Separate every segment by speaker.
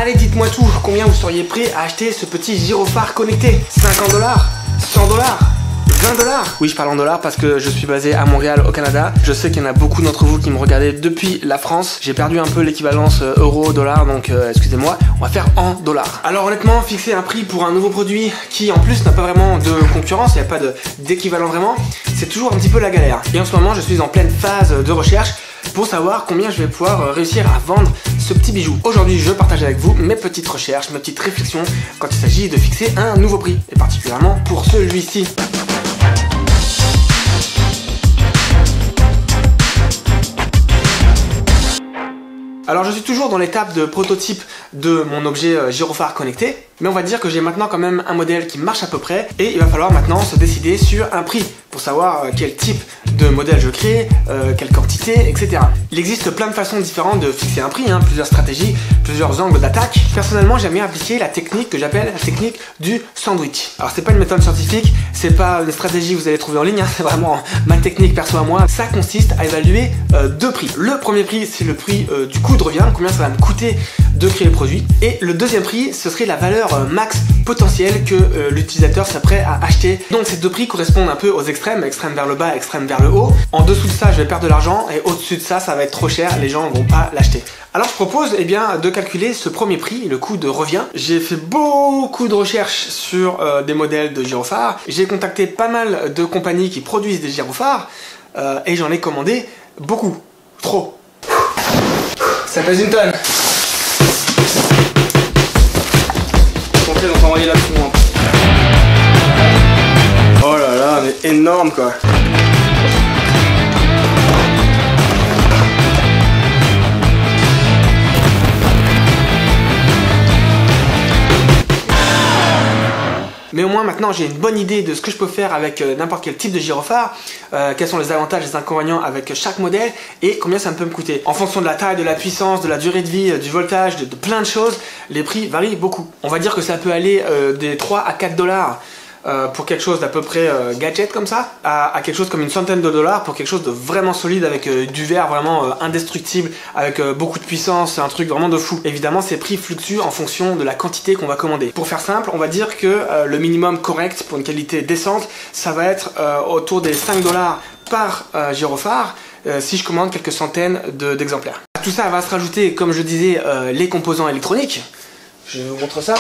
Speaker 1: Allez, dites-moi tout, combien vous seriez prêt à acheter ce petit gyrophare connecté? 50 $, 100 $, 20 $? Oui, je parle en dollars parce que je suis basé à Montréal, au Canada. Je sais qu'il y en a beaucoup d'entre vous qui me regardez depuis la France. J'ai perdu un peu l'équivalence euro-dollar, donc excusez-moi, on va faire en dollars. Alors honnêtement, fixer un prix pour un nouveau produit qui en plus n'a pas vraiment de concurrence, il n'y a pas d'équivalent vraiment, c'est toujours un petit peu la galère. Et en ce moment, je suis en pleine phase de recherche pour savoir combien je vais pouvoir réussir à vendre ce petit bijou. Aujourd'hui, je partage avec vous mes petites recherches, mes petites réflexions quand il s'agit de fixer un nouveau prix, et particulièrement pour celui-ci. Alors je suis toujours dans l'étape de prototype de mon objet gyrophare connecté, mais on va dire que j'ai maintenant quand même un modèle qui marche à peu près et il va falloir maintenant se décider sur un prix pour savoir quel type de modèle je crée, quelle quantité, etc. Il existe plein de façons différentes de fixer un prix, plusieurs stratégies, plusieurs angles d'attaque. Personnellement, j'aime bien appliquer la technique que j'appelle la technique du sandwich. Alors c'est pas une méthode scientifique, c'est pas une stratégie que vous allez trouver en ligne, c'est vraiment ma technique perso à moi. Ça consiste à évaluer deux prix. Le premier prix, c'est le prix du coût de revient, combien ça va me coûter de créer le produit. Et le deuxième prix, ce serait la valeur max potentielle que l'utilisateur serait prêt à acheter. Donc ces deux prix correspondent un peu aux extrêmes, extrême vers le bas, extrême vers le haut. En dessous de ça, je vais perdre de l'argent et au-dessus de ça, ça va être trop cher, les gens ne vont pas l'acheter. Alors je propose de calculer ce premier prix, le coût de revient. J'ai fait beaucoup de recherches sur des modèles de gyrophares. J'ai contacté pas mal de compagnies qui produisent des gyrophares et j'en ai commandé beaucoup, trop. Ça pèse une tonne. Comptez, donc envoyer là-dessous. Oh là là, mais énorme quoi. Mais au moins maintenant j'ai une bonne idée de ce que je peux faire avec n'importe quel type de gyrophare, quels sont les avantages et les inconvénients avec chaque modèle et combien ça peut me coûter. En fonction de la taille, de la puissance, de la durée de vie, du voltage, de plein de choses, les prix varient beaucoup. On va dire que ça peut aller des 3 à 4 $ pour quelque chose d'à peu près gadget comme ça, à quelque chose comme une centaine de dollars pour quelque chose de vraiment solide avec du verre vraiment indestructible, avec beaucoup de puissance, un truc vraiment de fou. Évidemment, ces prix fluctuent en fonction de la quantité qu'on va commander. Pour faire simple, on va dire que le minimum correct pour une qualité décente, ça va être autour des 5 $ par gyrophare si je commande quelques centaines d'exemplaires. À tout ça va se rajouter, comme je disais, les composants électroniques. Je vous montre ça.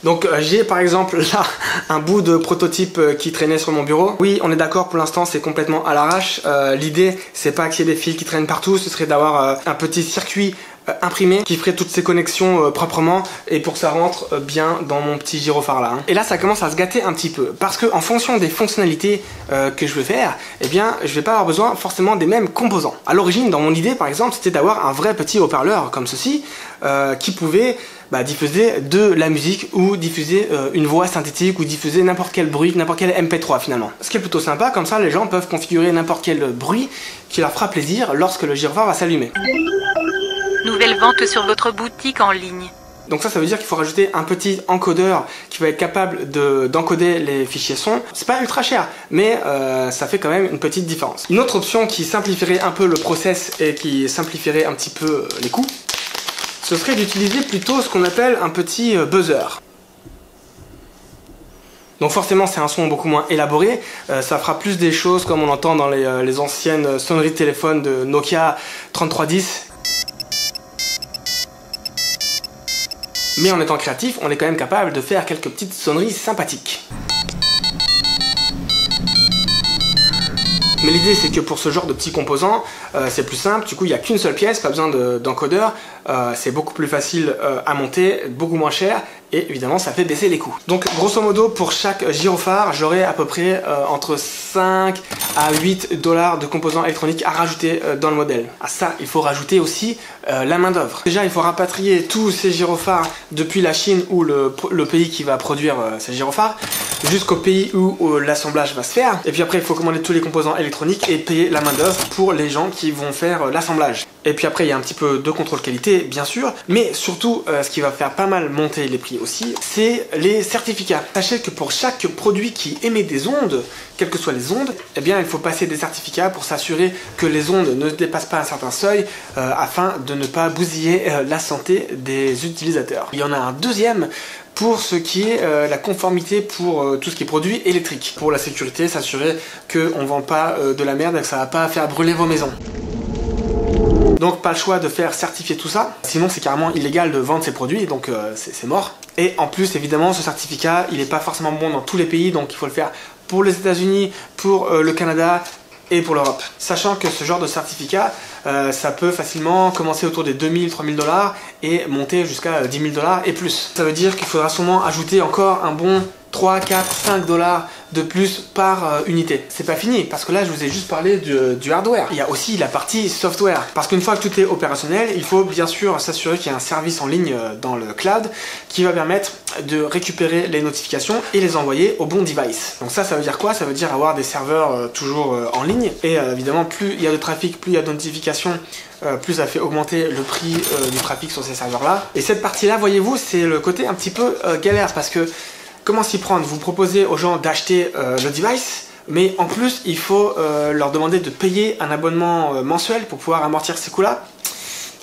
Speaker 1: Donc j'ai par exemple là un bout de prototype qui traînait sur mon bureau. Oui, on est d'accord, pour l'instant c'est complètement à l'arrache. L'idée c'est pas qu'il y ait des fils qui traînent partout, ce serait d'avoir un petit circuit imprimé qui ferait toutes ces connexions proprement et pour que ça rentre bien dans mon petit gyrophare là. Et là ça commence à se gâter un petit peu parce que en fonction des fonctionnalités que je veux faire, eh bien je vais pas avoir besoin forcément des mêmes composants. À l'origine, dans mon idée par exemple, c'était d'avoir un vrai petit haut-parleur comme ceci qui pouvait diffuser de la musique ou diffuser une voix synthétique ou diffuser n'importe quel bruit, n'importe quel MP3 finalement. Ce qui est plutôt sympa, comme ça les gens peuvent configurer n'importe quel bruit qui leur fera plaisir lorsque le gyrophare va s'allumer.
Speaker 2: Nouvelle vente sur votre boutique en ligne.
Speaker 1: Donc ça veut dire qu'il faut rajouter un petit encodeur qui va être capable d'encoder les fichiers son. C'est pas ultra cher, mais ça fait quand même une petite différence. Une autre option qui simplifierait un peu le process et qui simplifierait un petit peu les coûts, ce serait d'utiliser plutôt ce qu'on appelle un petit buzzer. Donc forcément c'est un son beaucoup moins élaboré, ça fera plus des choses comme on entend dans les anciennes sonneries de téléphone de Nokia 3310. Mais en étant créatif, on est quand même capable de faire quelques petites sonneries sympathiques. Mais l'idée c'est que pour ce genre de petits composants, c'est plus simple, du coup il n'y a qu'une seule pièce, pas besoin d'encodeur, c'est beaucoup plus facile à monter, beaucoup moins cher, et évidemment ça fait baisser les coûts. Donc grosso modo pour chaque gyrophare, j'aurai à peu près entre 5 à 8 $ de composants électroniques à rajouter dans le modèle. À ça, il faut rajouter aussi la main d'œuvre. Déjà il faut rapatrier tous ces gyrophares depuis la Chine ou le pays qui va produire ces gyrophares, jusqu'au pays où l'assemblage va se faire. Et puis après il faut commander tous les composants électroniques et payer la main d'œuvre pour les gens qui vont faire l'assemblage. Et puis après il y a un petit peu de contrôle qualité bien sûr, mais surtout ce qui va faire pas mal monter les prix aussi, c'est les certificats. Sachez que pour chaque produit qui émet des ondes, quelles que soient les ondes, eh bien il faut passer des certificats pour s'assurer que les ondes ne dépassent pas un certain seuil afin de ne pas bousiller la santé des utilisateurs. Il y en a un deuxième pour ce qui est la conformité pour tout ce qui est produit électrique. Pour la sécurité, s'assurer qu'on ne vend pas de la merde et que ça ne va pas faire brûler vos maisons. Donc pas le choix de faire certifier tout ça, sinon c'est carrément illégal de vendre ces produits, donc c'est mort. Et en plus évidemment ce certificat il n'est pas forcément bon dans tous les pays, donc il faut le faire pour les États-Unis, pour le Canada et pour l'Europe. Sachant que ce genre de certificat, ça peut facilement commencer autour des 2000-3000 $ et monter jusqu'à 10 000 $ et plus. Ça veut dire qu'il faudra sûrement ajouter encore un bon 3, 4, 5 $ de plus par unité. C'est pas fini, parce que là je vous ai juste parlé du hardware. Il y a aussi la partie software, parce qu'une fois que tout est opérationnel, il faut bien sûr s'assurer qu'il y a un service en ligne dans le cloud qui va permettre de récupérer les notifications et les envoyer au bon device. Donc ça veut dire quoi? Ça veut dire avoir des serveurs toujours en ligne, et évidemment plus il y a de trafic, plus il y a de notifications, plus ça fait augmenter le prix du trafic sur ces serveurs là. Et cette partie là, voyez-vous, c'est le côté un petit peu galère, parce que comment s'y prendre? Vous proposez aux gens d'acheter le device, mais en plus il faut leur demander de payer un abonnement mensuel pour pouvoir amortir ces coûts-là.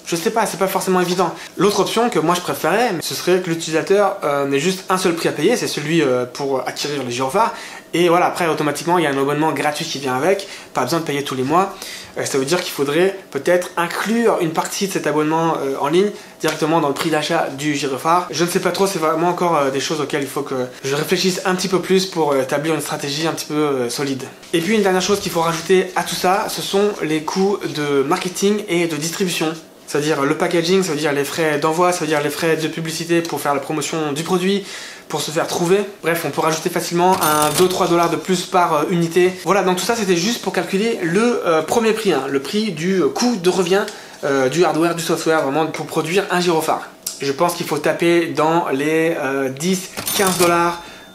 Speaker 1: Je sais pas, c'est pas forcément évident. L'autre option que moi je préférais, ce serait que l'utilisateur n'ait juste un seul prix à payer, c'est celui pour acquérir le gyrophare. Et voilà, après automatiquement il y a un abonnement gratuit qui vient avec, pas besoin de payer tous les mois. Ça veut dire qu'il faudrait peut-être inclure une partie de cet abonnement en ligne directement dans le prix d'achat du gyrophare. Je ne sais pas trop, c'est vraiment encore des choses auxquelles il faut que je réfléchisse un petit peu plus pour établir une stratégie un petit peu solide. Et puis une dernière chose qu'il faut rajouter à tout ça, ce sont les coûts de marketing et de distribution. C'est-à-dire le packaging, ça veut dire les frais d'envoi, ça veut dire les frais de publicité pour faire la promotion du produit, pour se faire trouver. Bref, on peut rajouter facilement un 2-3 $ de plus par unité. Voilà, donc tout ça c'était juste pour calculer le premier prix, hein, le prix du coût de revient du hardware, du software, vraiment pour produire un gyrophare. Je pense qu'il faut taper dans les 10-15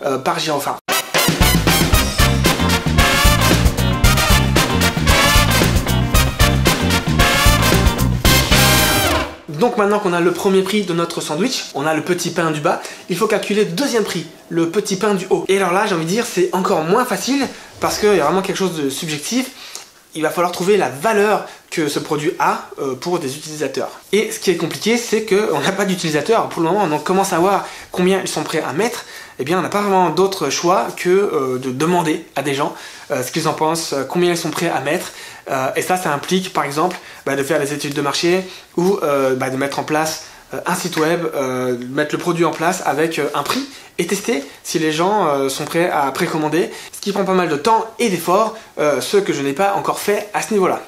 Speaker 1: $ par gyrophare. Donc maintenant qu'on a le premier prix de notre sandwich, on a le petit pain du bas, il faut calculer le deuxième prix, le petit pain du haut. Et alors là, j'ai envie de dire, c'est encore moins facile parce qu'il y a vraiment quelque chose de subjectif. Il va falloir trouver la valeur que ce produit a pour des utilisateurs. Et ce qui est compliqué, c'est qu'on n'a pas d'utilisateurs. Pour le moment, on commence à voir combien ils sont prêts à mettre. Eh bien, on n'a pas vraiment d'autre choix que de demander à des gens ce qu'ils en pensent, combien ils sont prêts à mettre. Et ça implique, par exemple, de faire des études de marché ou de mettre en place un site web, mettre le produit en place avec un prix et tester si les gens sont prêts à précommander, ce qui prend pas mal de temps et d'efforts, ce que je n'ai pas encore fait à ce niveau-là.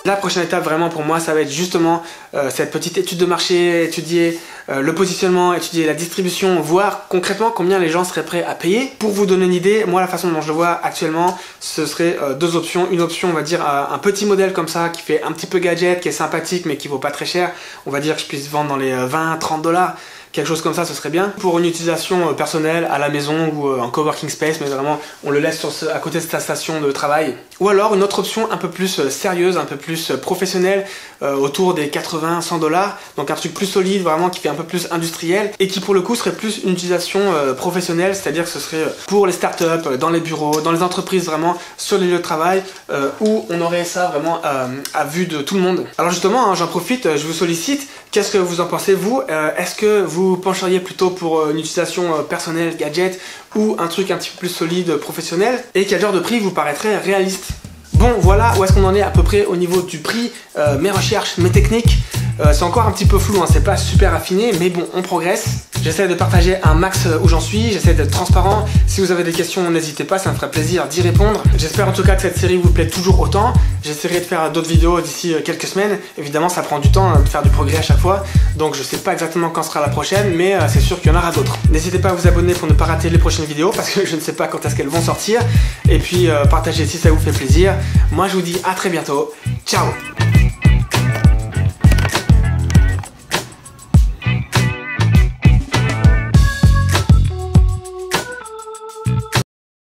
Speaker 1: La prochaine étape vraiment pour moi, ça va être justement cette petite étude de marché, étudier le positionnement, étudier la distribution, voir concrètement combien les gens seraient prêts à payer. Pour vous donner une idée, moi la façon dont je le vois actuellement, ce serait deux options. Une option, on va dire un petit modèle comme ça qui fait un petit peu gadget, qui est sympathique mais qui vaut pas très cher. On va dire que je puisse vendre dans les 20-30 $. Quelque chose comme ça, ce serait bien. Pour une utilisation personnelle à la maison ou en coworking space, mais vraiment on le laisse à côté de sa station de travail. Ou alors une autre option un peu plus sérieuse, un peu plus professionnelle, autour des 80-100 $. Donc un truc plus solide, vraiment qui fait un peu plus industriel et qui pour le coup serait plus une utilisation professionnelle, c'est-à-dire que ce serait pour les startups, dans les bureaux, dans les entreprises, vraiment sur les lieux de travail où on aurait ça vraiment à vue de tout le monde. Alors justement, hein, j'en profite, je vous sollicite. Qu'est-ce que vous en pensez vous? Est-ce que vous pencheriez plutôt pour une utilisation personnelle, gadget, ou un truc un petit peu plus solide, professionnel? Et quel genre de prix vous paraîtrait réaliste? Bon, voilà où est-ce qu'on en est à peu près au niveau du prix, mes recherches, mes techniques. C'est encore un petit peu flou, hein, c'est pas super affiné, mais bon, on progresse. J'essaie de partager un max où j'en suis, j'essaie d'être transparent. Si vous avez des questions, n'hésitez pas, ça me ferait plaisir d'y répondre. J'espère en tout cas que cette série vous plaît toujours autant. J'essaierai de faire d'autres vidéos d'ici quelques semaines. Évidemment, ça prend du temps de faire du progrès à chaque fois, donc je sais pas exactement quand sera la prochaine, mais c'est sûr qu'il y en aura d'autres. N'hésitez pas à vous abonner pour ne pas rater les prochaines vidéos, parce que je ne sais pas quand est-ce qu'elles vont sortir. Et puis partagez si ça vous fait plaisir. Moi, je vous dis à très bientôt. Ciao!